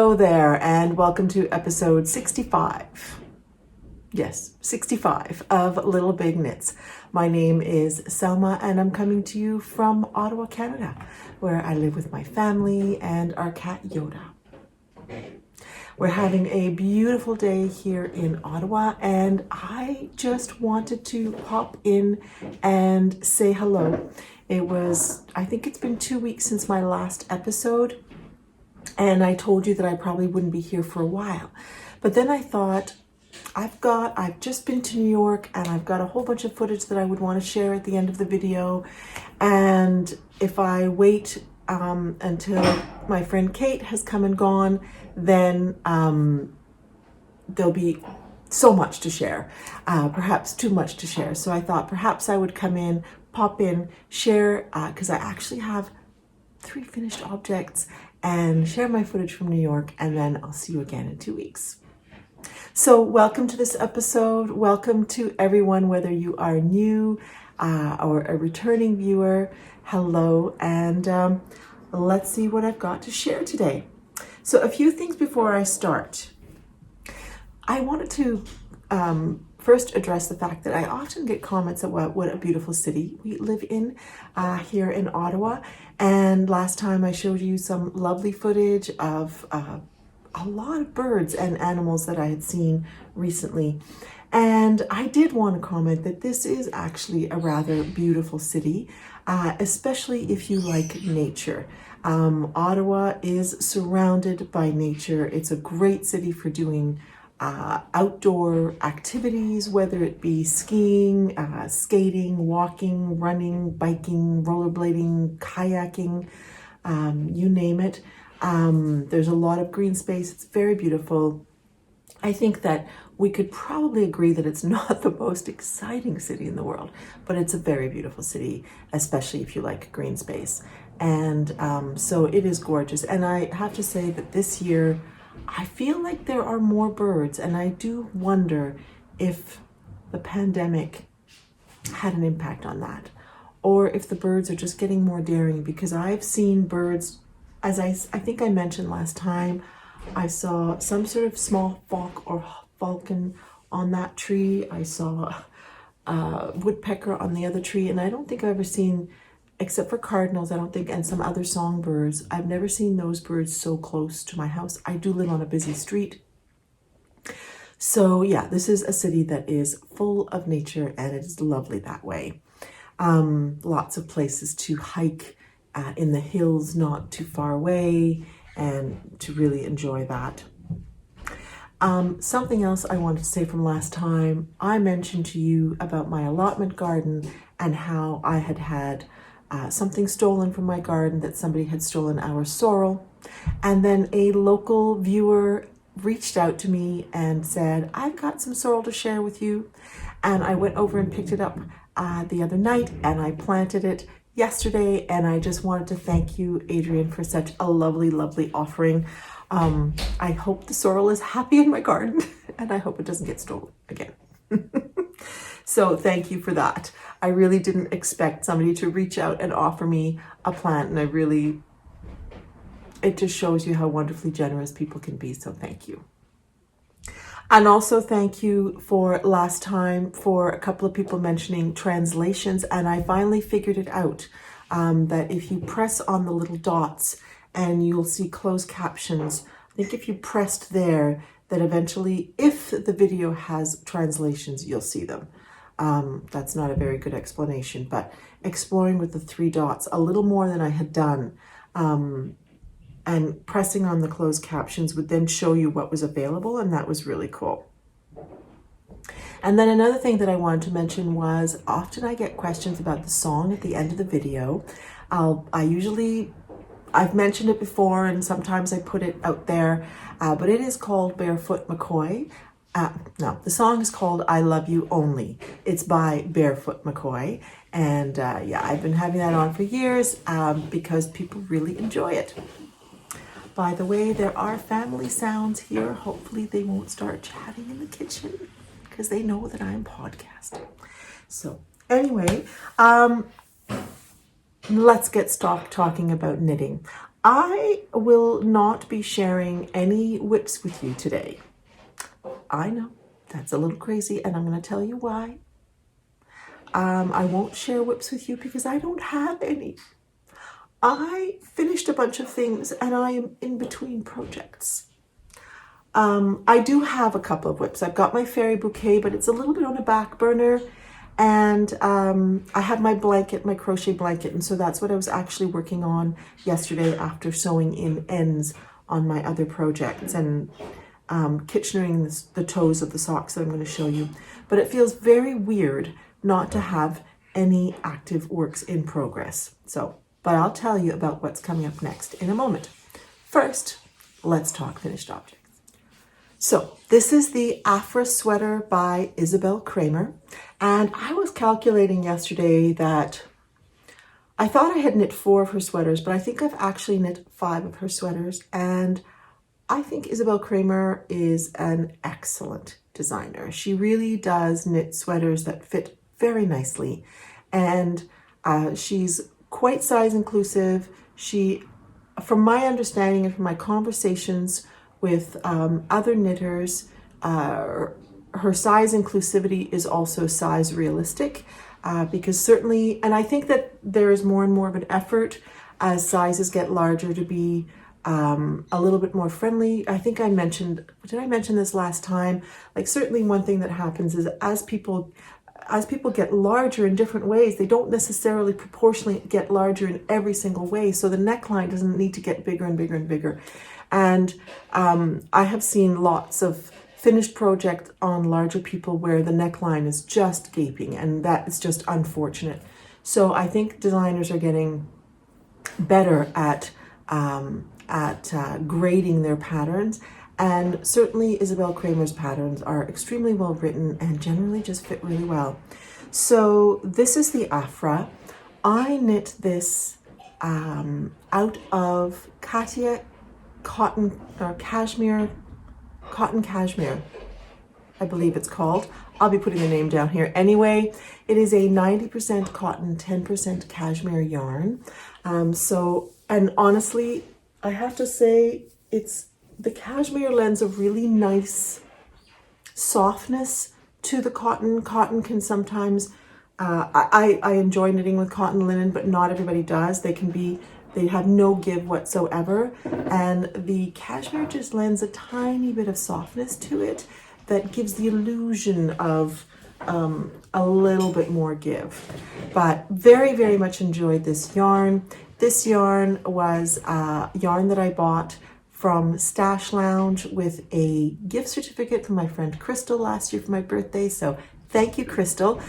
Hello there, and welcome to episode 65. Yes, 65 of Little Big Knits. My name is Selma, and I'm coming to you from Ottawa, Canada, where I live with my family and our cat Yoda. We're having a beautiful day here in Ottawa, and I just wanted to pop in and say hello. I think it's been 2 weeks since my last episode, and I told you that I probably wouldn't be here for a while. But then I thought, I've just been to New York, and I've got a whole bunch of footage that I would want to share at the end of the video. And if I wait until my friend Kate has come and gone, then there'll be so much to share, perhaps too much to share. So I thought perhaps I would come in, pop in, share, because I actually have 3 finished objects, and share my footage from New York, and then I'll see you again in 2 weeks. So welcome to this episode. Welcome to everyone, whether you are new or a returning viewer. Hello, and let's see what I've got to share today. So a few things before I start. I wanted to first address the fact that I often get comments about what a beautiful city we live in here in Ottawa. And last time I showed you some lovely footage of a lot of birds and animals that I had seen recently. And I did want to comment that this is actually a rather beautiful city, especially if you like nature. Ottawa is surrounded by nature. It's a great city for doing outdoor activities, whether it be skiing, skating, walking, running, biking, rollerblading, kayaking, you name it. There's a lot of green space. It's very beautiful. I think that we could probably agree that it's not the most exciting city in the world, but it's a very beautiful city, especially if you like green space. And so it is gorgeous. And I have to say that this year, I feel like there are more birds, and I do wonder if the pandemic had an impact on that, or if the birds are just getting more daring, because I've seen birds, as I think I mentioned last time, I saw some sort of small falcon or falcon on that tree. I saw a woodpecker on the other tree, and I don't think I've ever seen, except for cardinals, I don't think, and some other songbirds, I've never seen those birds so close to my house. I do live on a busy street. So yeah, this is a city that is full of nature, and it is lovely that way. Lots of places to hike in the hills not too far away, and to really enjoy that. Something else I wanted to say from last time, I mentioned to you about my allotment garden and how I had something stolen from my garden, that somebody had stolen our sorrel. And then a local viewer reached out to me and said, I've got some sorrel to share with you. And I went over and picked it up the other night, and I planted it yesterday. And I just wanted to thank you, Adrian, for such a lovely, lovely offering. I hope the sorrel is happy in my garden, and I hope it doesn't get stolen again. So thank you for that. I really didn't expect somebody to reach out and offer me a plant, and it just shows you how wonderfully generous people can be, so thank you. And also thank you for last time for a couple of people mentioning translations, and I finally figured it out, that if you press on the little dots and you'll see closed captions, I think if you pressed there, that eventually, if the video has translations, you'll see them. That's not a very good explanation, but exploring with the 3 dots a little more than I had done, and pressing on the closed captions would then show you what was available, and that was really cool. And then another thing that I wanted to mention was, often I get questions about the song at the end of the video. I've mentioned it before, and sometimes I put it out there, but it is called Barefoot McCoy. No, the song is called I Love You Only. It's by Barefoot McCoy. And yeah, I've been having that on for years because people really enjoy it. By the way, there are family sounds here. Hopefully they won't start chatting in the kitchen because they know that I'm podcasting. So anyway, let's get talking about knitting. I will not be sharing any whips with you today. I know, that's a little crazy, and I'm going to tell you why. I won't share whips with you because I don't have any. I finished a bunch of things and I am in between projects. I do have a couple of whips. I've got my fairy bouquet, but it's a little bit on a back burner. And I have my blanket, my crochet blanket. And so that's what I was actually working on yesterday after sewing in ends on my other projects and kitchenering the toes of the socks that I'm going to show you. But it feels very weird not to have any active works in progress. But I'll tell you about what's coming up next in a moment. First, let's talk finished objects. So this is the Aphra sweater by Isabel Kramer. And I was calculating yesterday that I thought I had knit 4 of her sweaters, but I think I've actually knit 5 of her sweaters. And I think Isabel Kramer is an excellent designer. She really does knit sweaters that fit very nicely. And she's quite size inclusive. She, from my understanding and from my conversations with other knitters, her size inclusivity is also size realistic because certainly, and I think that there is more and more of an effort as sizes get larger to be a little bit more friendly. I think I mentioned, did I mention this last time? Like certainly one thing that happens is as people get larger in different ways, they don't necessarily proportionally get larger in every single way. So the neckline doesn't need to get bigger and bigger and bigger. And I have seen lots of finished projects on larger people where the neckline is just gaping, and that is just unfortunate. So I think designers are getting better at grading their patterns. And certainly Isabel Kramer's patterns are extremely well written and generally just fit really well. So this is the Aphra. I knit this out of Katia cotton cashmere, I believe it's called. I'll be putting the name down here. Anyway, it is a 90% cotton, 10% cashmere yarn. And honestly, I have to say the cashmere lends a really nice softness to the cotton. Cotton can sometimes, I enjoy knitting with cotton linen, but not everybody does. They have no give whatsoever. And the cashmere just lends a tiny bit of softness to it that gives the illusion of a little bit more give. But very, very much enjoyed this yarn. This yarn was yarn that I bought from Stash Lounge with a gift certificate from my friend Crystal last year for my birthday. So thank you, Crystal.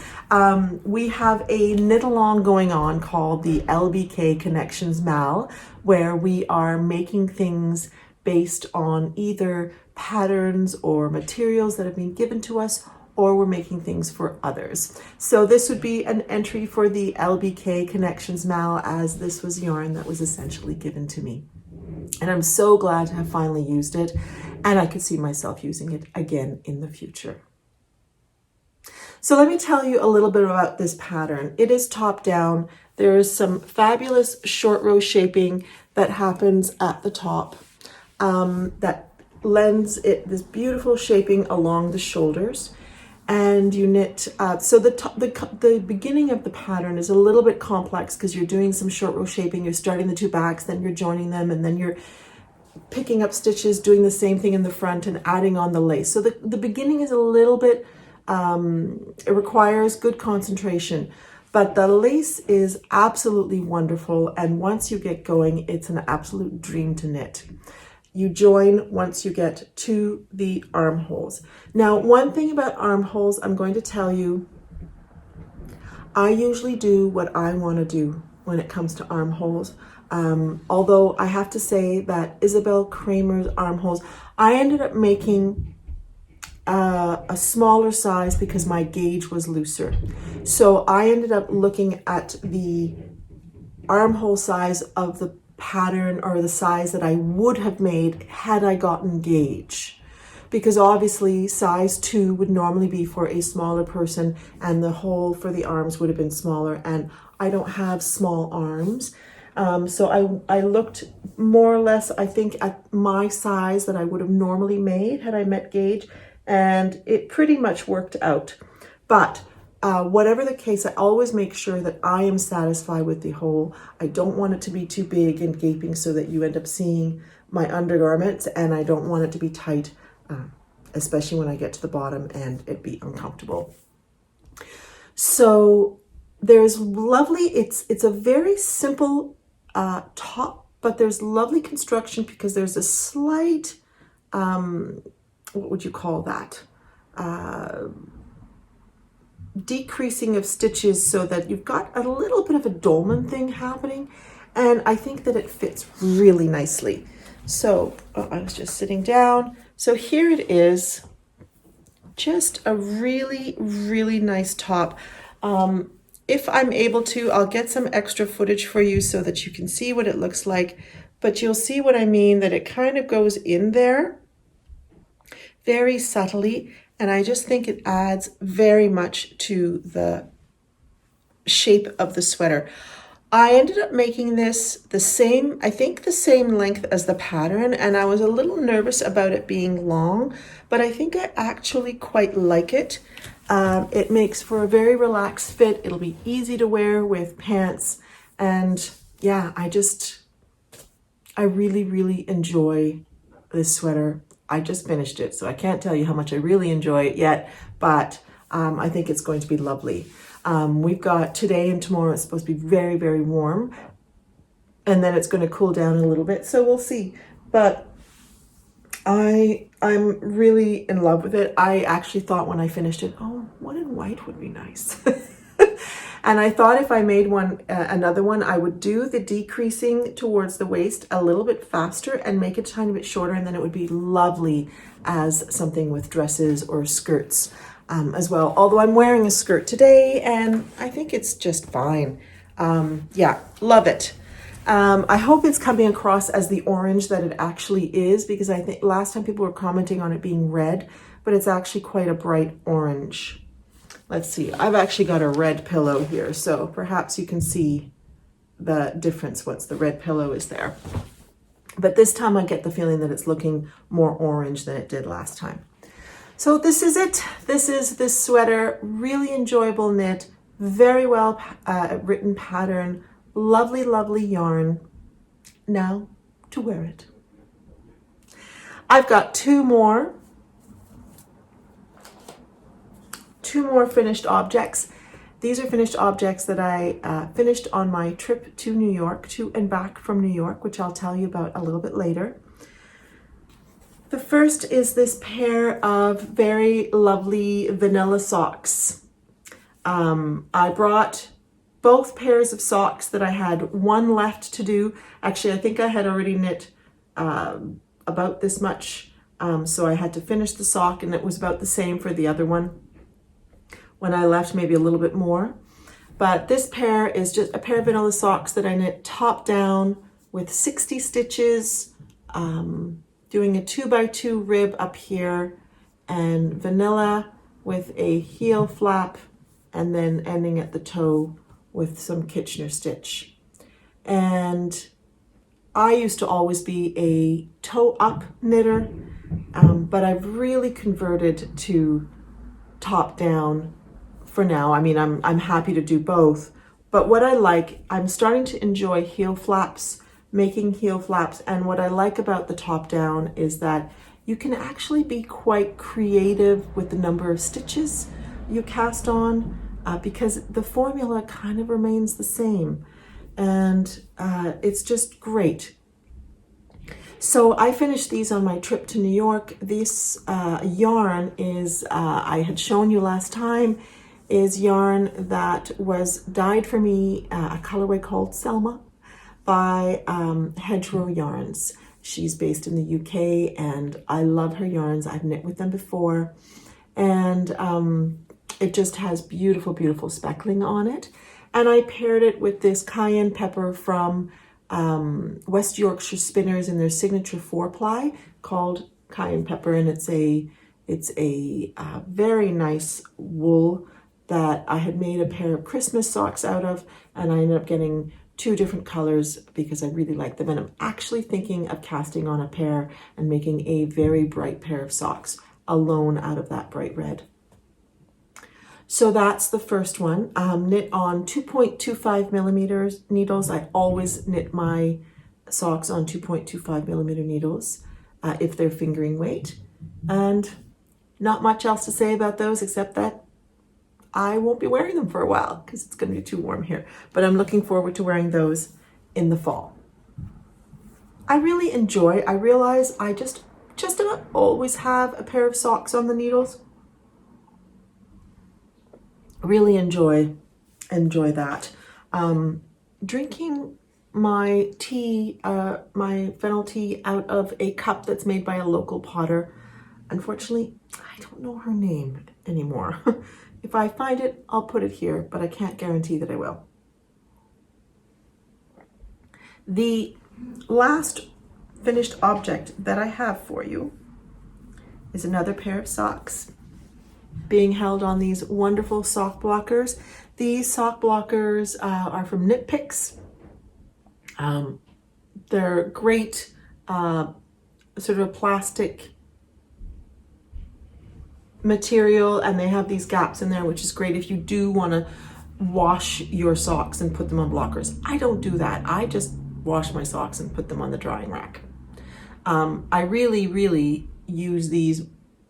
We have a knit along going on called the LBK Connections MAL, where we are making things based on either patterns or materials that have been given to us, or we're making things for others. So this would be an entry for the LBK Connections MAL, as this was yarn that was essentially given to me. And I'm so glad to have finally used it, and I could see myself using it again in the future. So let me tell you a little bit about this pattern. It is top down. There is some fabulous short row shaping that happens at the top that lends it this beautiful shaping along the shoulders. And you knit, so the beginning of the pattern is a little bit complex because you're doing some short row shaping. You're starting the 2 backs, then you're joining them, and then you're picking up stitches, doing the same thing in the front and adding on the lace. So the beginning is a little bit, it requires good concentration, but the lace is absolutely wonderful. And once you get going, it's an absolute dream to knit. You join once you get to the armholes. Now, one thing about armholes, I'm going to tell you, I usually do what I want to do when it comes to armholes. Although I have to say that Isabel Kramer's armholes, I ended up making a smaller size because my gauge was looser. So I ended up looking at the armhole size of the pattern, or the size that I would have made had I gotten gauge, because obviously size 2 would normally be for a smaller person, and the hole for the arms would have been smaller, and I don't have small arms. So I looked more or less, I think, at my size that I would have normally made had I met gauge, and it pretty much worked out. But whatever the case, I always make sure that I am satisfied with the hole. I don't want it to be too big and gaping so that you end up seeing my undergarments, and I don't want it to be tight, especially when I get to the bottom and it be uncomfortable. So there's lovely, it's a very simple top, but there's lovely construction because there's a slight, what would you call that? Decreasing of stitches so that you've got a little bit of a dolman thing happening. And I think that it fits really nicely. So I was just sitting down. So here it is. Just a really, really nice top. If I'm able to, I'll get some extra footage for you so that you can see what it looks like. But you'll see what I mean, that it kind of goes in there very subtly. And I just think it adds very much to the shape of the sweater. I ended up making this the same, I think the same length as the pattern, and I was a little nervous about it being long, but I think I actually quite like it. It makes for a very relaxed fit. It'll be easy to wear with pants, and yeah, I really, really enjoy this sweater. I just finished it, so I can't tell you how much I really enjoy it yet, but I think it's going to be lovely. We've got today and tomorrow, it's supposed to be very, very warm, and then it's going to cool down a little bit, so we'll see. But I'm really in love with it. I actually thought when I finished it, oh, one in white would be nice. And I thought if I made one, another one, I would do the decreasing towards the waist a little bit faster and make it a tiny bit shorter, and then it would be lovely as something with dresses or skirts as well. Although I'm wearing a skirt today and I think it's just fine. Yeah, love it. I hope it's coming across as the orange that it actually is, because I think last time people were commenting on it being red, but it's actually quite a bright orange. Let's see, I've actually got a red pillow here, so perhaps you can see the difference once the red pillow is there. But this time I get the feeling that it's looking more orange than it did last time. So this is it. This is this sweater, really enjoyable knit, very well written pattern, lovely, lovely yarn. Now to wear it. I've got two more finished objects. These are finished objects that I finished on my trip to New York, to and back from New York, which I'll tell you about a little bit later. The first is this pair of very lovely vanilla socks. I brought both pairs of socks that I had one left to do. Actually, I think I had already knit about this much, so I had to finish the sock, and it was about the same for the other one when I left, maybe a little bit more. But this pair is just a pair of vanilla socks that I knit top down with 60 stitches, doing a 2x2 rib up here, and vanilla with a heel flap, and then ending at the toe with some Kitchener stitch. And I used to always be a toe up knitter, but I've really converted to top down for now. I mean, I'm happy to do both, but what I like, I'm starting to enjoy heel flaps, making heel flaps, and what I like about the top down is that you can actually be quite creative with the number of stitches you cast on, because the formula kind of remains the same, and it's just great. So I finished these on my trip to New York. This yarn is, I had shown you last time, is yarn that was dyed for me, a colorway called Selma by Hedgerow Yarns. She's based in the UK, and I love her yarns. I've knit with them before, and it just has beautiful, beautiful speckling on it. And I paired it with this cayenne pepper from West Yorkshire Spinners in their signature 4-ply called cayenne pepper, and it's a very nice wool that I had made a pair of Christmas socks out of, and I ended up getting 2 different colors because I really like them. And I'm actually thinking of casting on a pair and making a very bright pair of socks alone out of that bright red. So that's the first one. Knit on 2.25 millimeters needles. I always knit my socks on 2.25 millimeter needles if they're fingering weight. And not much else to say about those except that I won't be wearing them for a while because it's going to be too warm here. But I'm looking forward to wearing those in the fall. I realize I just about always have a pair of socks on the needles. Really enjoy that. Drinking my tea, my fennel tea out of a cup that's made by a local potter. Unfortunately, I don't know her name anymore. If I find it, I'll put it here, but I can't guarantee that I will. The last finished object that I have for you is another pair of socks being held on these wonderful sock blockers. These sock blockers are from Knit Picks. They're great, sort of a plastic material, and they have these gaps in there, which is great if you do want to wash your socks and put them on blockers. I don't do that. I just wash my socks and put them on the drying rack. I really use these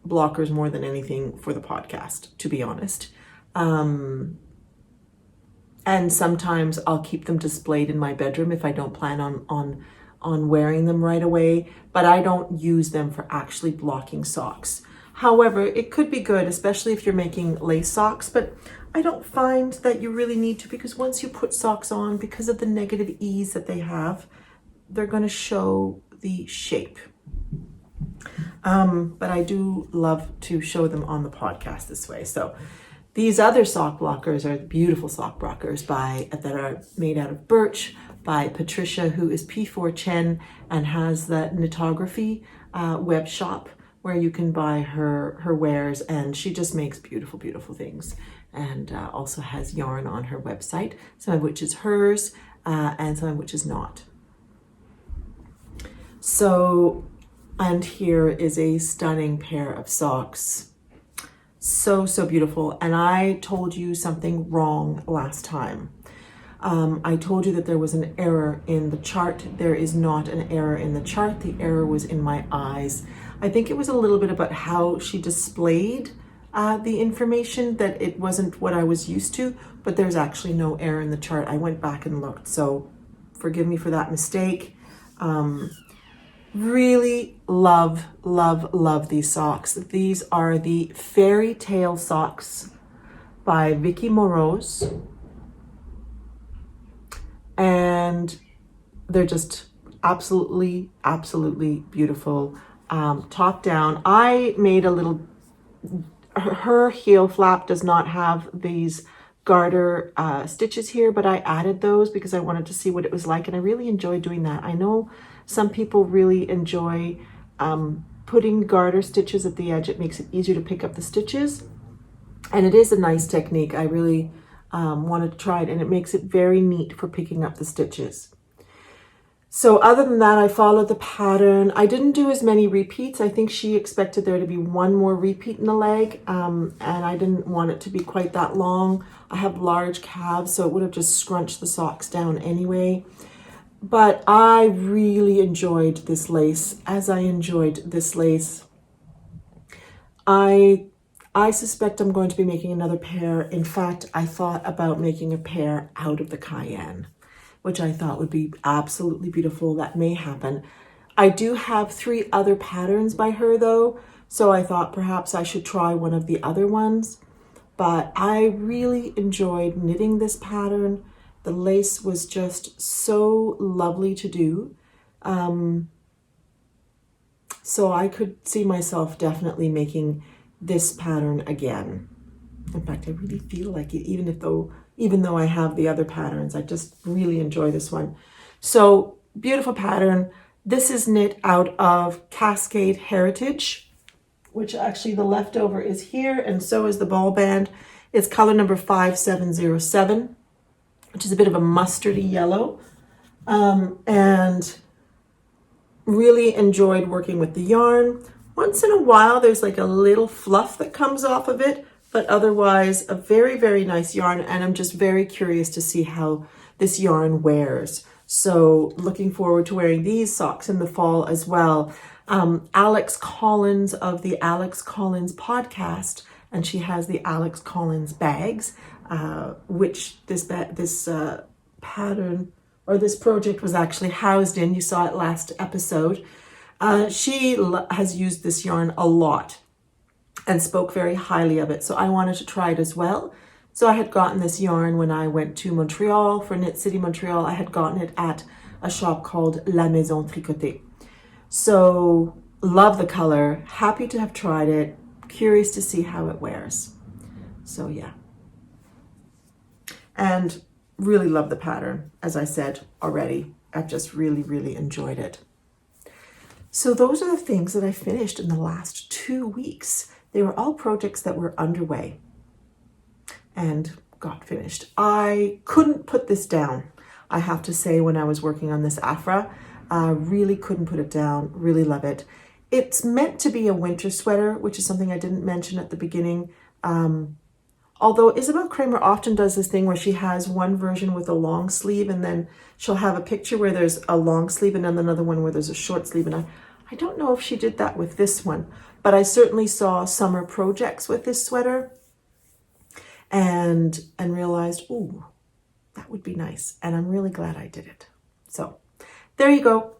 blockers more than anything for the podcast, to be honest. And sometimes I'll keep them displayed in my bedroom if I don't plan on wearing them right away, but I don't use them for actually blocking socks. However, it could be good, especially if you're making lace socks, but I don't find that you really need to, because once you put socks on, because of the negative ease that they have, they're going to show the shape. But I do love to show them on the podcast this way. So these other sock blockers are beautiful sock blockers that are made out of birch by Patricia, who is P4 Chen and has the Knitography web shop where you can buy her wares, and she just makes beautiful things, and also has yarn on her website, some of which is hers and some of which is not. So, and here is a stunning pair of socks. So beautiful. And I told you something wrong last time. I told you that there was an error in the chart. There is not an error in the chart. The error was in my eyes. I think it was a little bit about how she displayed the information, that it wasn't what I was used to, but there's actually no error in the chart. I went back and looked, so forgive me for that mistake. Really love these socks. These are the Fairy Tale socks by Vicky Morose. And they're just absolutely beautiful. Top down. I made a little, her heel flap does not have these garter stitches here, but I added those because I wanted to see what it was like, and I really enjoyed doing that. I know some people really enjoy putting garter stitches at the edge. It makes it easier to pick up the stitches, and it is a nice technique. I really wanted to try it, and it makes it very neat for picking up the stitches. So other than that, I followed the pattern. I didn't do as many repeats. I think she expected there to be one more repeat in the leg, and I didn't want it to be quite that long. I have large calves, so it would have just scrunched the socks down anyway. But I really enjoyed this lace. As I enjoyed this lace, I suspect I'm going to be making another pair. In fact, I thought about making a pair out of the cayenne, which I thought would be absolutely beautiful. That may happen. I do have 3 other patterns by her though, so I thought perhaps I should try one of the other ones. But I really enjoyed knitting this pattern. The lace was just so lovely to do. So I could see myself definitely making this pattern again. In fact, I really feel like it, even though I have the other patterns, I just really enjoy this one. So beautiful pattern. This is knit out of Cascade Heritage, which actually the leftover is here, and so is the ball band. It's color number 5707. which is a bit of a mustardy yellow. And really enjoyed working with the yarn. Once in a while, there's like a little fluff that comes off of it, but otherwise a very, very nice yarn. And I'm just very curious to see how this yarn wears. So looking forward to wearing these socks in the fall as well. Alex Collins of the Alex Collins podcast, and she has the Alex Collins bags, which this pattern or this project was actually housed in. You saw it last episode. She has used this yarn a lot and spoke very highly of it. So I wanted to try it as well. So I had gotten this yarn when I went to Montreal for Knit City Montreal. I had gotten it at a shop called La Maison Tricotée. So love the color, happy to have tried it, curious to see how it wears. So yeah. And really love the pattern, as I said already. I've just really, really enjoyed it. So those are the things that I finished in the last 2 weeks. They were all projects that were underway and got finished. I couldn't put this down, I have to say, when I was working on this Aphra. Really couldn't put it down, really love it. It's meant to be a winter sweater, which is something I didn't mention at the beginning. Although Isabel Kramer often does this thing where she has one version with a long sleeve, and then she'll have a picture where there's a long sleeve and then another one where there's a short sleeve. And I don't know if she did that with this one, but I certainly saw summer projects with this sweater and realized, ooh, that would be nice. And I'm really glad I did it. So there you go.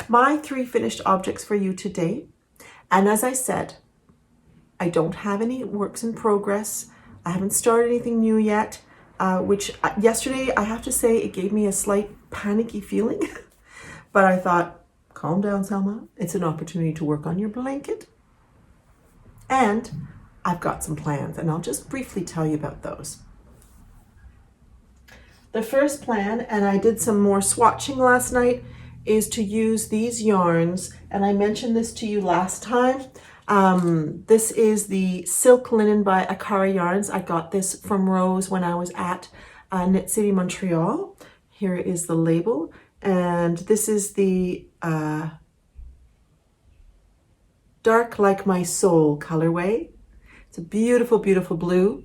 My 3 finished objects for you today. And as I said, I don't have any works in progress. I haven't started anything new yet, which yesterday, I have to say, it gave me a slight panicky feeling. But I thought, calm down, Selma. It's an opportunity to work on your blanket. And I've got some plans, and I'll just briefly tell you about those. The first plan, and I did some more swatching last night, is to use these yarns. And I mentioned this to you last time. This is the Silk Linen by Aphra Yarns. I got this from Rose when I was at Knit City Montreal. Here is the label. And this is the Dark Like My Soul colorway. It's a beautiful, beautiful blue.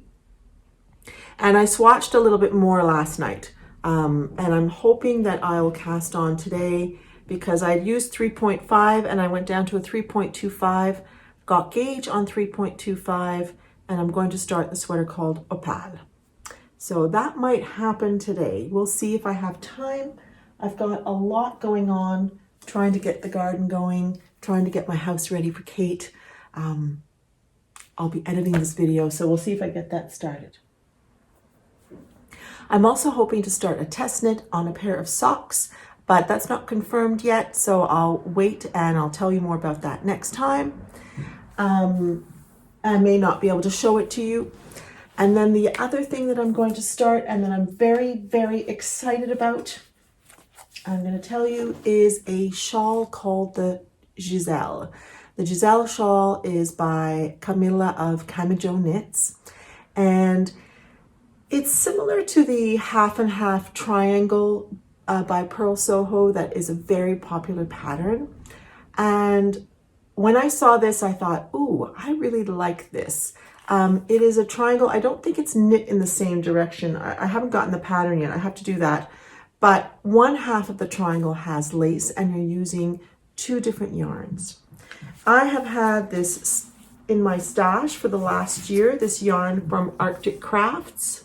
And I swatched a little bit more last night. And I'm hoping that I'll cast on today because I used 3.5 and I went down to a 3.25. Got gauge on 3.25, and I'm going to start the sweater called Opale. So that might happen today. We'll see if I have time. I've got a lot going on, trying to get the garden going, trying to get my house ready for Kate. I'll be editing this video, so we'll see if I get that started. I'm also hoping to start a test knit on a pair of socks, but that's not confirmed yet, so I'll wait and I'll tell you more about that next time. I may not be able to show it to you. And then the other thing that I'm going to start and that I'm very, very excited about, I'm going to tell you, is a shawl called the Giselle. The Giselle shawl is by Camilla of Camajo Knits. And it's similar to the half and half triangle by Pearl Soho that is a very popular pattern. And when I saw this, I thought, ooh, I really like this. It is a triangle. I don't think it's knit in the same direction. I haven't gotten the pattern yet. I have to do that. But one half of the triangle has lace and you're using 2 different yarns. I have had this in my stash for the last year, this yarn from Arctic Crafts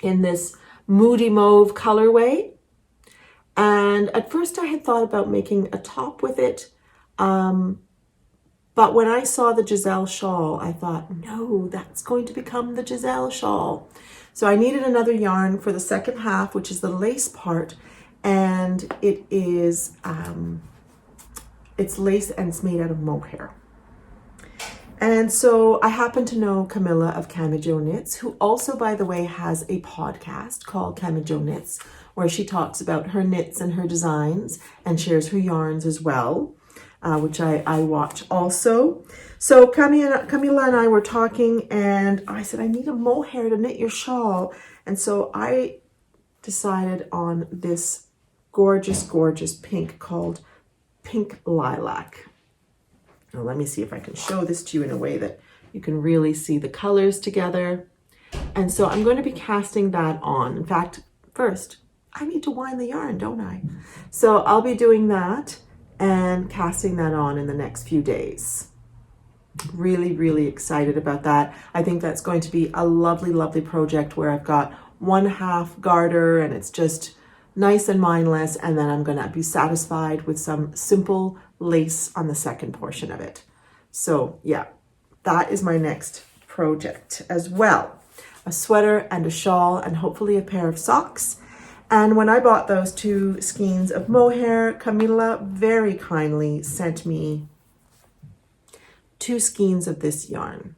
in this moody mauve colorway. And at first I had thought about making a top with it. But when I saw the Giselle shawl, I thought, no, that's going to become the Giselle shawl. So I needed another yarn for the second half, which is the lace part. And it is, it's lace and it's made out of mohair. And so I happen to know Camilla of Camajo Knits, who also, by the way, has a podcast called Camajo Knits, where she talks about her knits and her designs and shares her yarns as well, which I watch also. So Camilla and I were talking and I said, I need a mohair to knit your shawl. And so I decided on this gorgeous, gorgeous pink called Pink Lilac. Now let me see if I can show this to you in a way that you can really see the colors together. And so I'm going to be casting that on. In fact, first, I need to wind the yarn, don't I? So I'll be doing that and casting that on in the next few days. Really, really excited about that. I think that's going to be a lovely, lovely project where I've got 1/2 garter and it's just nice and mindless, and then I'm going to be satisfied with some simple lace on the second portion of it. So yeah, that is my next project as well. A sweater and a shawl and hopefully a pair of socks. And when I bought those 2 skeins of mohair, Camilla very kindly sent me 2 skeins of this yarn.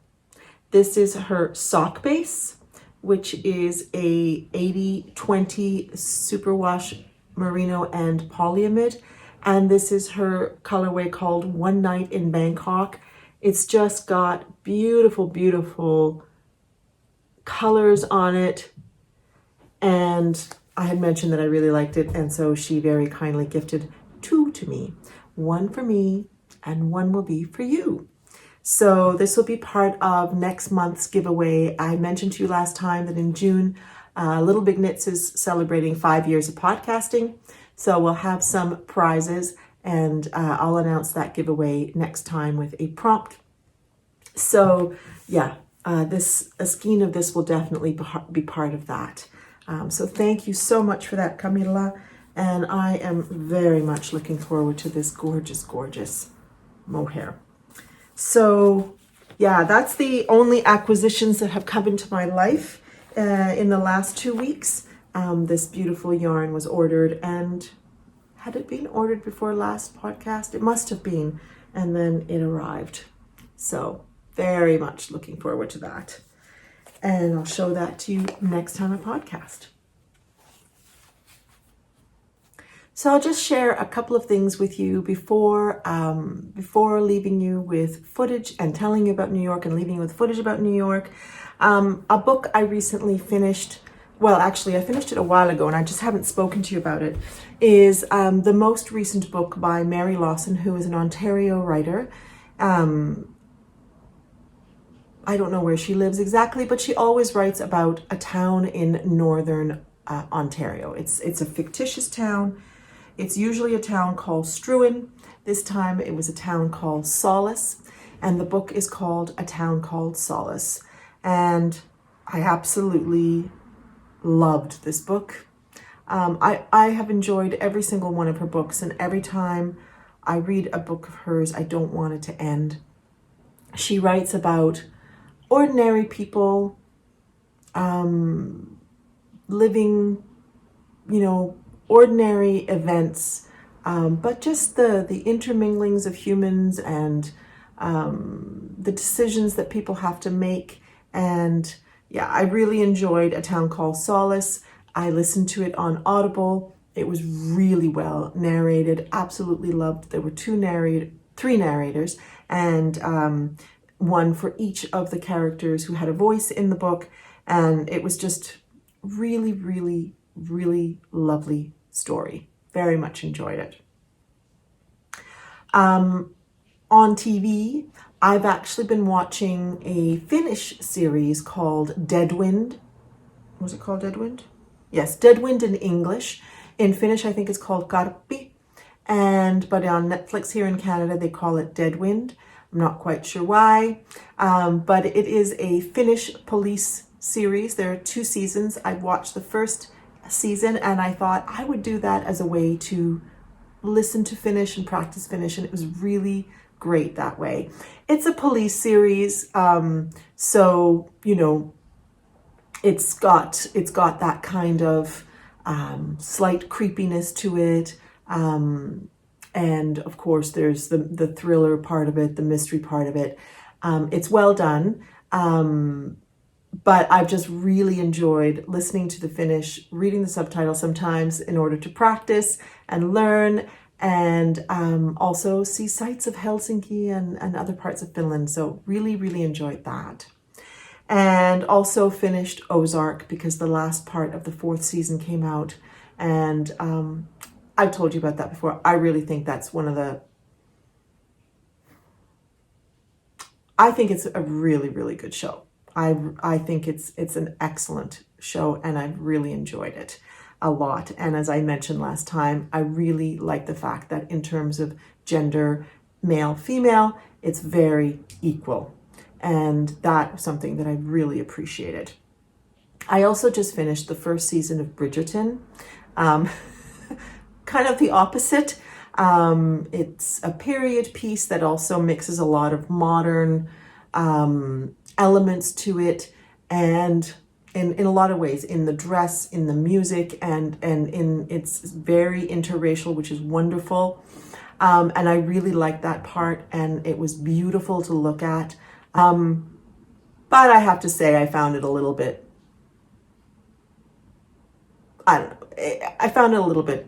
This is her sock base, which is a 80/20 superwash merino and polyamide. And this is her colorway called One Night in Bangkok. It's just got beautiful, beautiful colors on it. And I had mentioned that I really liked it. And so she very kindly gifted 2 to me. 1 for me and 1 will be for you. So this will be part of next month's giveaway. I mentioned to you last time that in June, Little Big Knits is celebrating 5 years of podcasting. So we'll have some prizes and I'll announce that giveaway next time with a prompt. So yeah, a skein of this will definitely be part of that. So thank you so much for that, Camilla. And I am very much looking forward to this gorgeous, gorgeous mohair. So yeah, that's the only acquisitions that have come into my life in the last 2 weeks. This beautiful yarn was ordered, and had it been ordered before last podcast? It must have been, and then it arrived. So very much looking forward to that. And I'll show that to you next time I podcast. So I'll just share a couple of things with you before leaving you with footage and telling you about New York and leaving you with footage about New York. A book I recently finished, well, actually I finished it a while ago and I just haven't spoken to you about it, is the most recent book by Mary Lawson, who is an Ontario writer. I don't know where she lives exactly, but she always writes about a town in northern Ontario. It's a fictitious town. It's usually a town called Struan. This time it was a town called Solace, and the book is called A Town Called Solace. And I absolutely loved this book. I have enjoyed every single one of her books, and every time I read a book of hers, I don't want it to end. She writes about ordinary people living, ordinary events, but just the interminglings of humans and the decisions that people have to make. And yeah, I really enjoyed A Town Called Solace. I listened to it on Audible. It was really well narrated. Absolutely loved. There were three narrators, and one for each of the characters who had a voice in the book. And it was just really, really, really lovely story. Very much enjoyed it. On TV, I've actually been watching a Finnish series called Deadwind. Was it called Deadwind? Yes, Deadwind in English. In Finnish, I think it's called Karppi. But on Netflix here in Canada, they call it Deadwind. I'm not quite sure why, but it is a Finnish police series. There are 2 seasons. I watched the first season and I thought I would do that as a way to listen to Finnish and practice Finnish, and it was really great that way. It's a police series, so it's got that kind of slight creepiness to it. And of course, there's the thriller part of it, the mystery part of it. It's well done, but I've just really enjoyed listening to the Finnish, reading the subtitles sometimes in order to practice and learn, and also see sights of Helsinki and other parts of Finland. So really, really enjoyed that. And also finished Ozark because the last part of the 4th season came out. And I've told you about that before. I really think that's one of the... I think it's a really, really good show. I think it's an excellent show, and I've really enjoyed it a lot. And as I mentioned last time, I really like the fact that in terms of gender, male, female, it's very equal. And that was something that I really appreciated. I also just finished the 1st season of Bridgerton. Kind of the opposite. It's a period piece that also mixes a lot of modern elements to it, and in a lot of ways, in the dress, in the music, and in it's very interracial, which is wonderful. And I really liked that part, and it was beautiful to look at. But I have to say, I found it a little bit, I don't know, I found it a little bit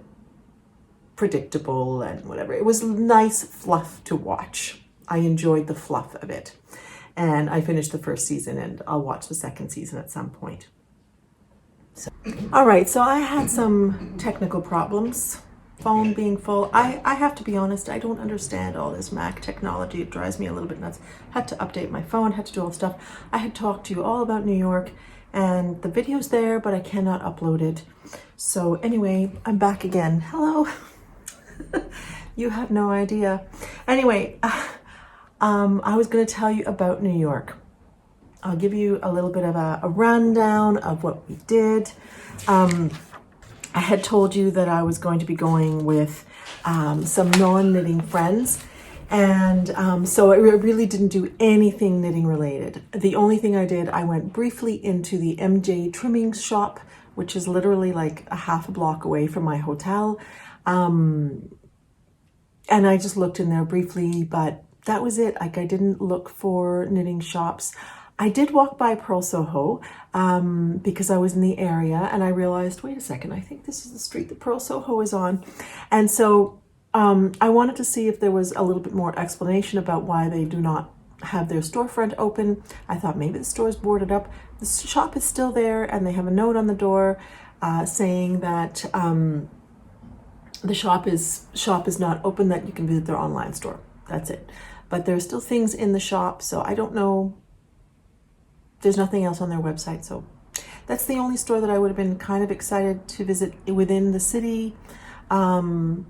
predictable and whatever. It was nice fluff to watch. I enjoyed the fluff of it. And I finished the 1st season, and I'll watch the 2nd season at some point. So, all right, so I had some technical problems. Phone being full. I have to be honest, I don't understand all this Mac technology. It drives me a little bit nuts. Had to update my phone, had to do all the stuff. I had talked to you all about New York, and the video's there, but I cannot upload it. So anyway, I'm back again. Hello. You have no idea. Anyway, I was going to tell you about New York. I'll give you a little bit of a rundown of what we did. I had told you that I was going to be going with some non-knitting friends. And so I really didn't do anything knitting related. The only thing I did, I went briefly into the MJ trimming shop, which is literally like a half a block away from my hotel. And I just looked in there briefly, but that was it. Like, I didn't look for knitting shops. I did walk by Pearl Soho because I was in the area, and I realized, wait a second, I think this is the street that Pearl Soho is on. And so I wanted to see if there was a little bit more explanation about why they do not have their storefront open. I thought maybe the store's boarded up. The shop is still there, and they have a note on the door saying that the shop is not open, that you can visit their online store. That's it. But there are still things in the shop, so I don't know. There's nothing else on their website, so that's the only store that I would have been kind of excited to visit within the city. And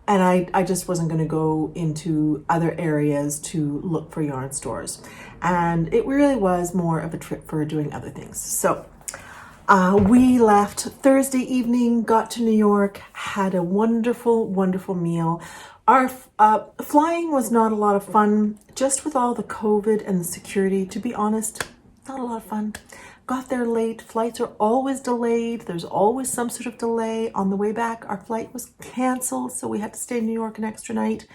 I just wasn't going to go into other areas to look for yarn stores. And it really was more of a trip for doing other things. So we left Thursday evening, got to New York, had a wonderful, wonderful meal. Our flying was not a lot of fun, just with all the COVID and the security. To be honest, not a lot of fun. Got there late. Flights are always delayed. There's always some sort of delay. On the way back, our flight was canceled, so we had to stay in New York an extra night.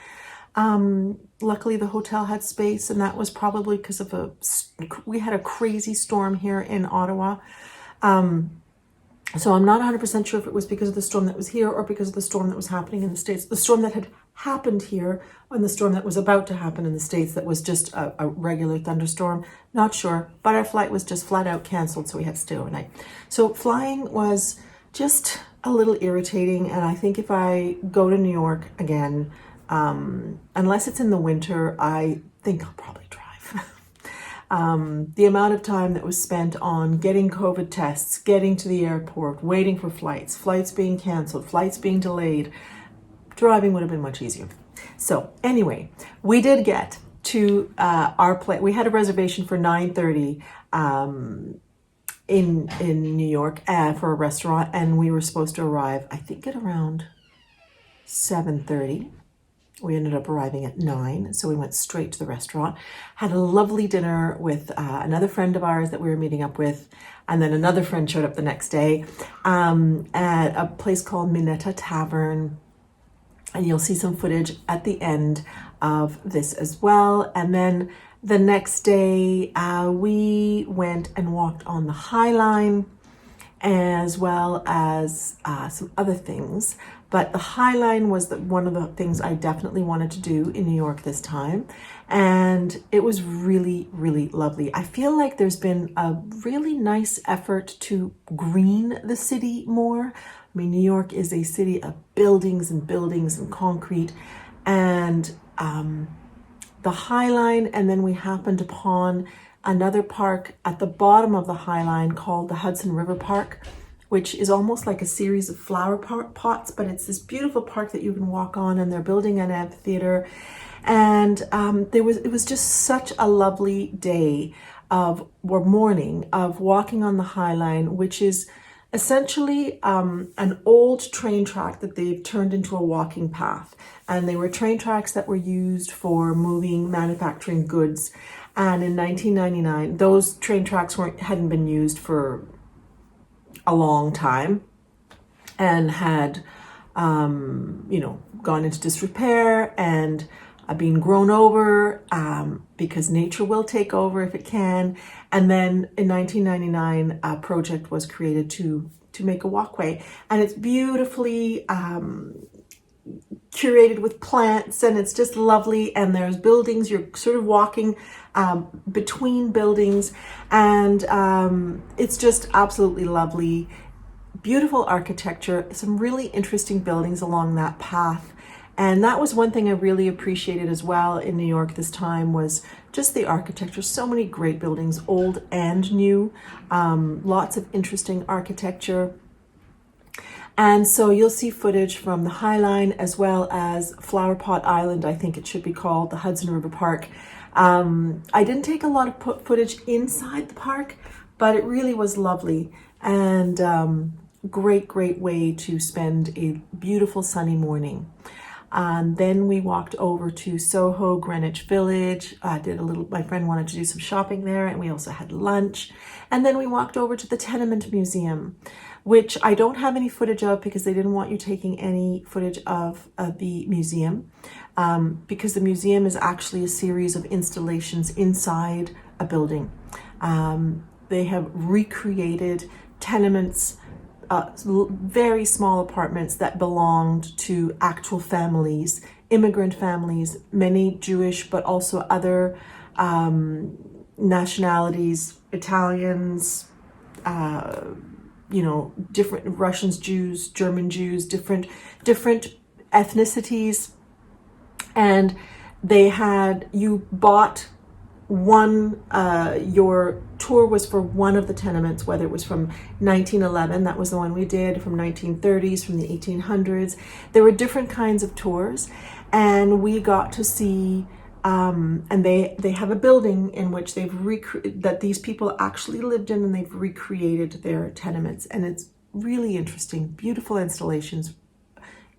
Luckily, the hotel had space, and that was probably because of we had a crazy storm here in Ottawa. So I'm not 100% sure if it was because of the storm that was here or because of the storm that was happening in the States. The storm that had happened here and the storm that was about to happen in the States that was just a regular thunderstorm. Not sure, but our flight was just flat out canceled, so we had to stay overnight. So flying was just a little irritating, and I think if I go to New York again, unless it's in the winter, I think I'll probably drive. The amount of time that was spent on getting COVID tests, getting to the airport, waiting for flights being canceled, flights being delayed, driving would have been much easier. So anyway, we did get to our place. We had a reservation for 9:30 in New York for a restaurant, and we were supposed to arrive, I think, at around 7:30. We ended up arriving at 9, so we went straight to the restaurant. Had a lovely dinner with another friend of ours that we were meeting up with, and then another friend showed up the next day at a place called Minetta Tavern, and you'll see some footage at the end of this as well. And then the next day, we went and walked on the High Line, as well as some other things. But the High Line was one of the things I definitely wanted to do in New York this time. And it was really, really lovely. I feel like there's been a really nice effort to green the city more. I mean, New York is a city of buildings and buildings and concrete, and the High Line, and then we happened upon another park at the bottom of the High Line called the Hudson River Park, which is almost like a series of flower pots, but it's this beautiful park that you can walk on, and they're building an amphitheater. And it was just such a lovely day or morning of walking on the High Line, which is essentially an old train track that they've turned into a walking path. And they were train tracks that were used for moving manufacturing goods. And in 1999, those train tracks hadn't been used for a long time and had, gone into disrepair and being grown over because nature will take over if it can. And then in 1999, a project was created to make a walkway, and it's beautifully curated with plants, and it's just lovely. And there's buildings, you're sort of walking between buildings, and it's just absolutely lovely. Beautiful architecture, some really interesting buildings along that path. And that was one thing I really appreciated as well in New York this time, was just the architecture. So many great buildings, old and new, lots of interesting architecture. And so you'll see footage from the High Line as well as Flower Pot Island, I think it should be called, the Hudson River Park. I didn't take a lot of footage inside the park, but it really was lovely, and great way to spend a beautiful sunny morning. Then we walked over to Soho, Greenwich Village. My friend wanted to do some shopping there, and we also had lunch. And then we walked over to the Tenement Museum, which I don't have any footage of because they didn't want you taking any footage of the museum, because the museum is actually a series of installations inside a building. They have recreated tenements, very small apartments that belonged to actual families, immigrant families, many Jewish, but also other nationalities, Italians, different Russians, Jews, German Jews, different ethnicities. And you bought one, your tour was for one of the tenements, whether it was from 1911, that was the one we did, from 1930s, from the 1800s. There were different kinds of tours, and we got to see, and they have a building in which that these people actually lived in, and they've recreated their tenements. And it's really interesting, beautiful installations,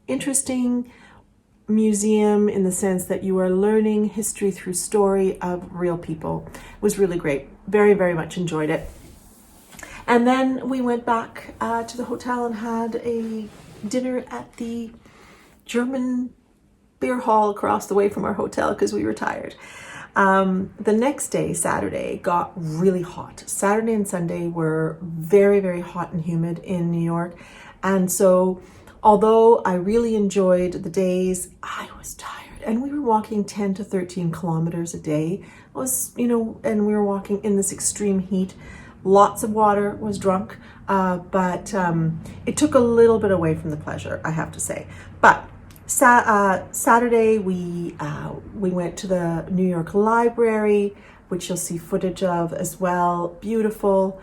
interesting museum in the sense that you are learning history through story of real people. It was really great. Very, very much enjoyed it. And then we went back to the hotel and had a dinner at the German beer hall across the way from our hotel because we were tired. The next day, Saturday, got really hot. Saturday and Sunday were very, very hot and humid in New York. And so although I really enjoyed the days, I was tired, and we were walking 10 to 13 kilometers a day. And we were walking in this extreme heat. Lots of water was drunk, but it took a little bit away from the pleasure, I have to say. But Saturday, we went to the New York Library, which you'll see footage of as well. Beautiful,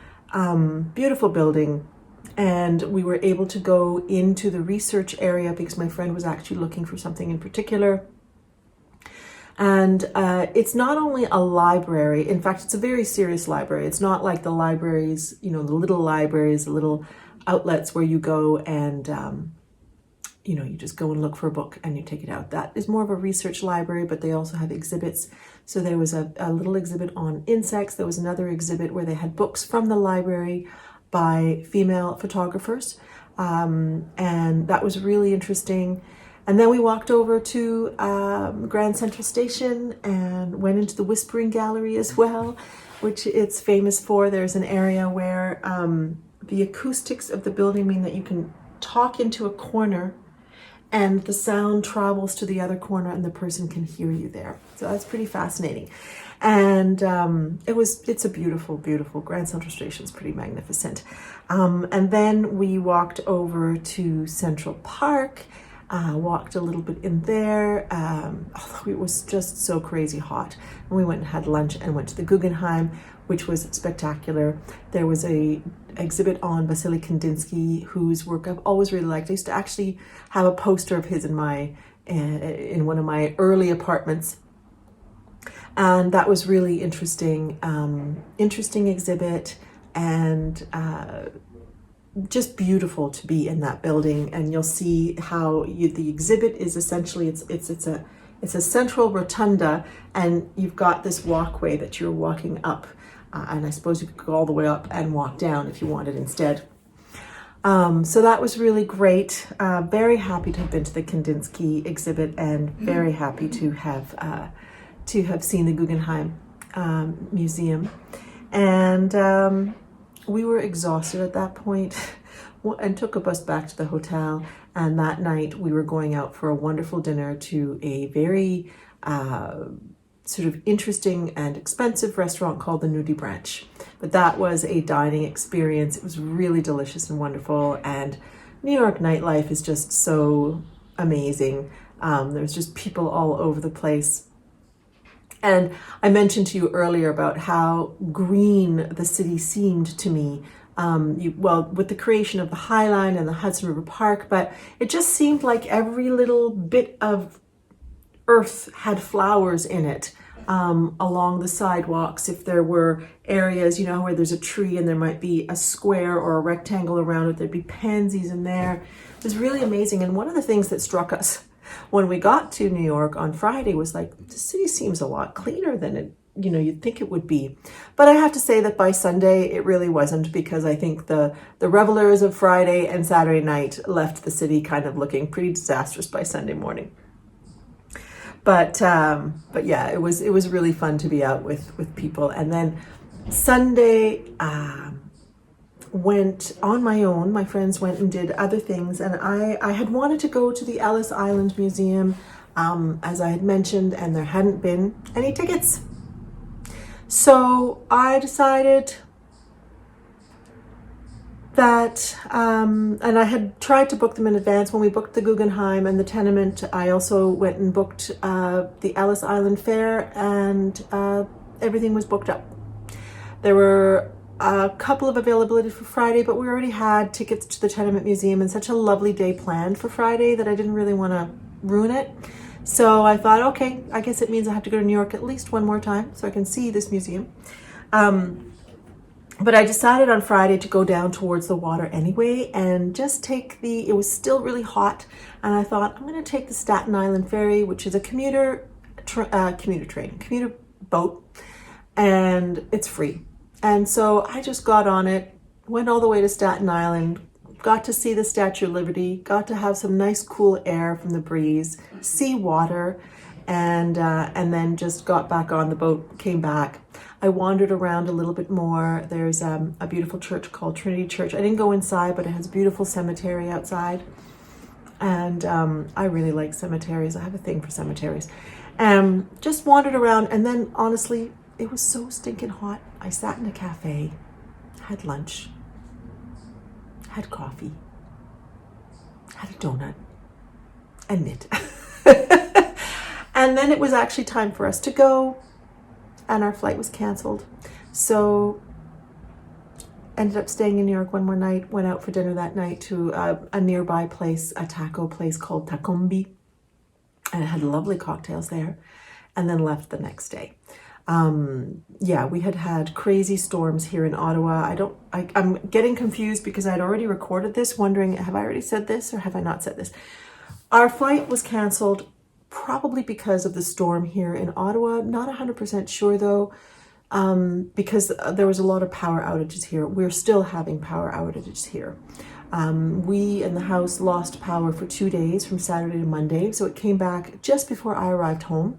beautiful building. And we were able to go into the research area because my friend was actually looking for something in particular. And it's not only a library, in fact, it's a very serious library. It's not like the libraries, the little libraries, the little outlets where you go and, you just go and look for a book and you take it out. That is more of a research library, but they also have exhibits. So there was a little exhibit on insects. There was another exhibit where they had books from the library by female photographers, and that was really interesting. And then we walked over to Grand Central Station and went into the Whispering Gallery as well, which it's famous for. There's an area where the acoustics of the building mean that you can talk into a corner and the sound travels to the other corner and the person can hear you there. So that's pretty fascinating. And it's a beautiful, beautiful, Grand Central Station's pretty magnificent. And then we walked over to Central Park, walked a little bit in there, although it was just so crazy hot. And we went and had lunch and went to the Guggenheim, which was spectacular. There was a exhibit on Vasily Kandinsky, whose work I've always really liked. I used to actually have a poster of his in one of my early apartments. And that was really interesting, interesting exhibit, and just beautiful to be in that building. And you'll see how the exhibit is essentially, it's a central rotunda, and you've got this walkway that you're walking up. And I suppose you could go all the way up and walk down if you wanted instead. So that was really great. Very happy to have been to the Kandinsky exhibit, and very happy to have seen the Guggenheim Museum. And we were exhausted at that point and took a bus back to the hotel. And that night we were going out for a wonderful dinner to a very sort of interesting and expensive restaurant called the Nudie Branch. But that was a dining experience. It was really delicious and wonderful. And New York nightlife is just so amazing. There's just people all over the place. And I mentioned to you earlier about how green the city seemed to me, with the creation of the High Line and the Hudson River Park, but it just seemed like every little bit of earth had flowers in it, along the sidewalks. If there were areas, where there's a tree and there might be a square or a rectangle around it, there'd be pansies in there. It was really amazing. And one of the things that struck us when we got to New York on Friday was like, the city seems a lot cleaner than you'd think it would be. But I have to say that by Sunday, it really wasn't, because I think the revelers of Friday and Saturday night left the city kind of looking pretty disastrous by Sunday morning. But yeah, it was really fun to be out with people. And then Sunday, went on my own. My friends went and did other things, and I had wanted to go to the Ellis Island Museum, as I had mentioned, and there hadn't been any tickets. So I decided that, and I had tried to book them in advance. When we booked the Guggenheim and the Tenement, I also went and booked the Ellis Island Fair, and everything was booked up. There were a couple of availability for Friday, but we already had tickets to the Tenement Museum and such a lovely day planned for Friday that I didn't really want to ruin it. So I thought, okay, I guess it means I have to go to New York at least one more time so I can see this museum. But I decided on Friday to go down towards the water anyway and just it was still really hot, and I thought, I'm going to take the Staten Island Ferry, which is a commuter boat, and it's free. And so I just got on it, went all the way to Staten Island, got to see the Statue of Liberty, got to have some nice cool air from the breeze, see water, and then just got back on the boat, came back. I wandered around a little bit more. There's a beautiful church called Trinity Church. I didn't go inside, but it has a beautiful cemetery outside. And I really like cemeteries. I have a thing for cemeteries. Just wandered around, and then honestly, it was so stinking hot. I sat in a cafe, had lunch, had coffee, had a donut, and knit. And then it was actually time for us to go, and our flight was canceled. So ended up staying in New York one more night, went out for dinner that night to a nearby place, a taco place called Tacombi, and had lovely cocktails there, and then left the next day. We had crazy storms here in Ottawa. I'm getting confused because I'd already recorded this, wondering, have I already said this or have I not said this? Our flight was canceled probably because of the storm here in Ottawa. Not 100% sure though, because there was a lot of power outages here. We're still having power outages here. We in the house lost power for 2 days, from Saturday to Monday. So it came back just before I arrived home.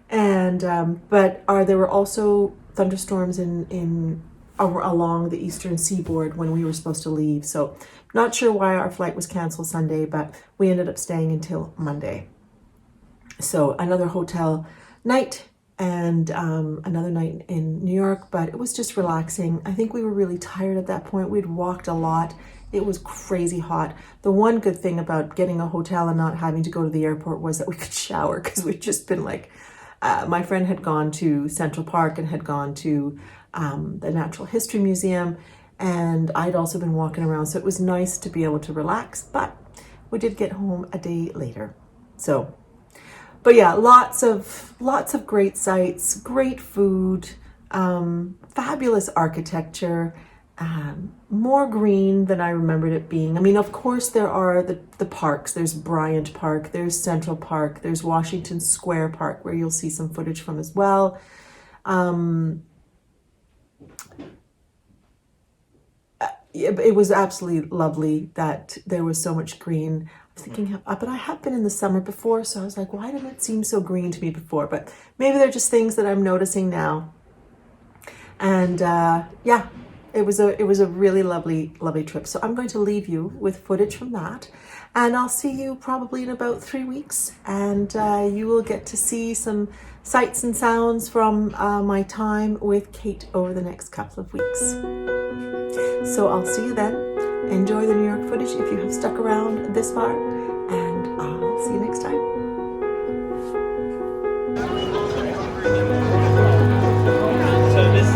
And but there were also thunderstorms in along the eastern seaboard when we were supposed to leave. So not sure why our flight was canceled Sunday, but we ended up staying until Monday. So another hotel night and another night in New York, but it was just relaxing. I think we were really tired at that point. We'd walked a lot. It was crazy hot. The one good thing about getting a hotel and not having to go to the airport was that we could shower, because we'd just been like, my friend had gone to Central Park and had gone to the Natural History Museum, and I'd also been walking around, so it was nice to be able to relax, but we did get home a day later. So, but yeah, lots of great sights, great food, fabulous architecture, more green than I remembered it being. I mean, of course, there are the parks. There's Bryant Park, there's Central Park, there's Washington Square Park, where you'll see some footage from as well. It was absolutely lovely that there was so much green. I was thinking, but I have been in the summer before, so I was like, why didn't it seem so green to me before? But maybe they're just things that I'm noticing now. And yeah, it was a really lovely trip. So I'm going to leave you with footage from that, and I'll see you probably in about 3 weeks, and you will get to see some sights and sounds from my time with Kate over the next couple of weeks. So I'll see you then. Enjoy the New York footage if you have stuck around this far, and I'll see you next time. So this is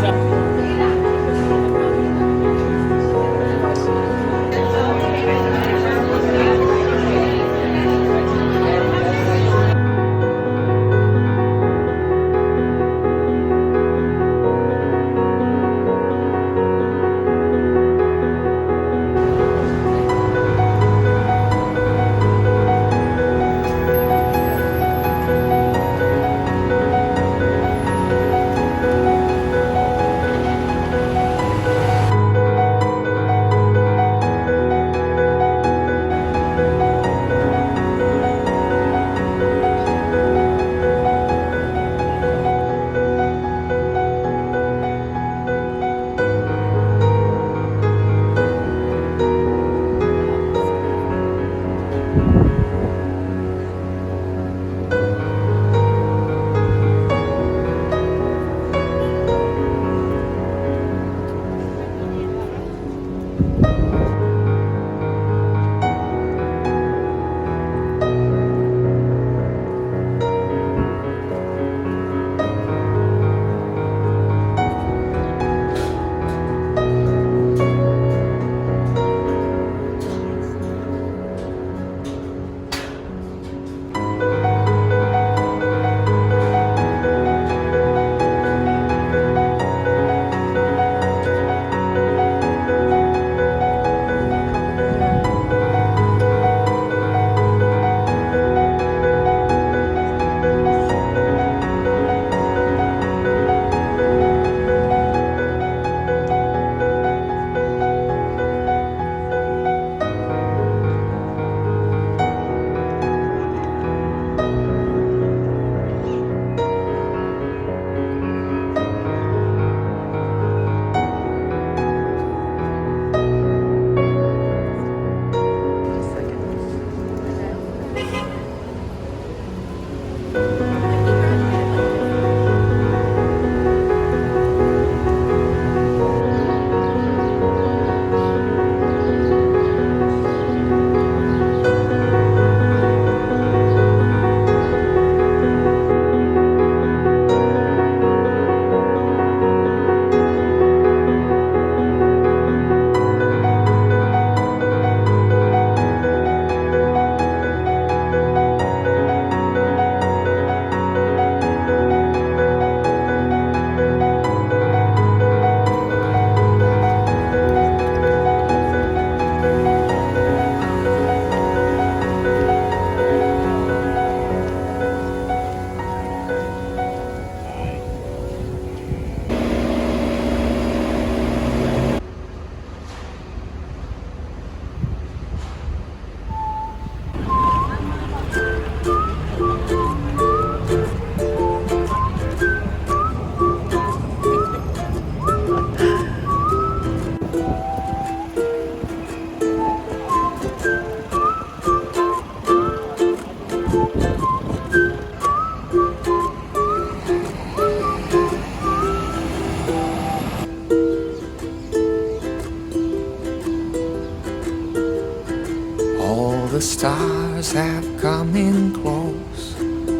the stars have come in close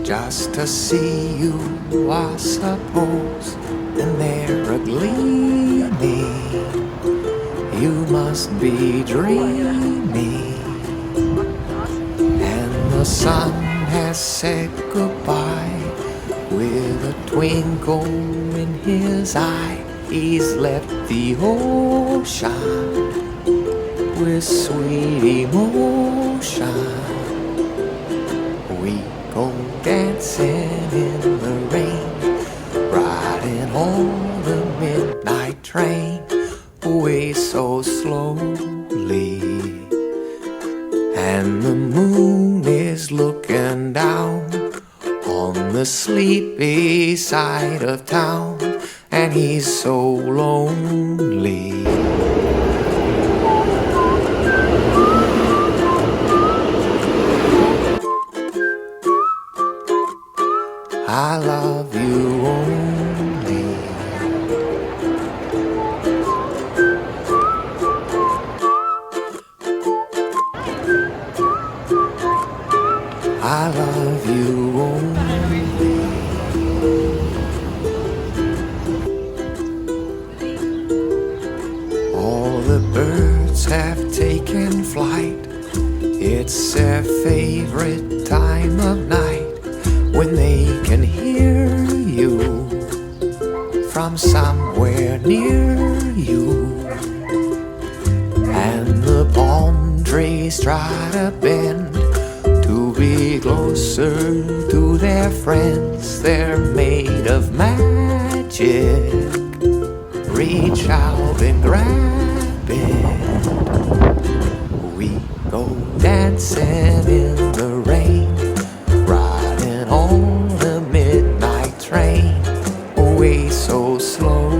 just to see you, I suppose, and they're a-gleaming. You must be dreaming, and the sun has said goodbye with a twinkle in his eye. He's left the ocean with sweet emotion. We go dancing in the rain, riding on the midnight train, away so slowly. And the moon is looking down on the sleepy side of town, and he's so lonely. I love you only. I love you only. All the birds have taken flight. It's their favorite time of night, when they can hear you from somewhere near you. And the palm trees try to bend to be closer to their friends. They're made of magic. Reach out and grab it. We go dancing in the rain, riding on the midnight train, away so slow.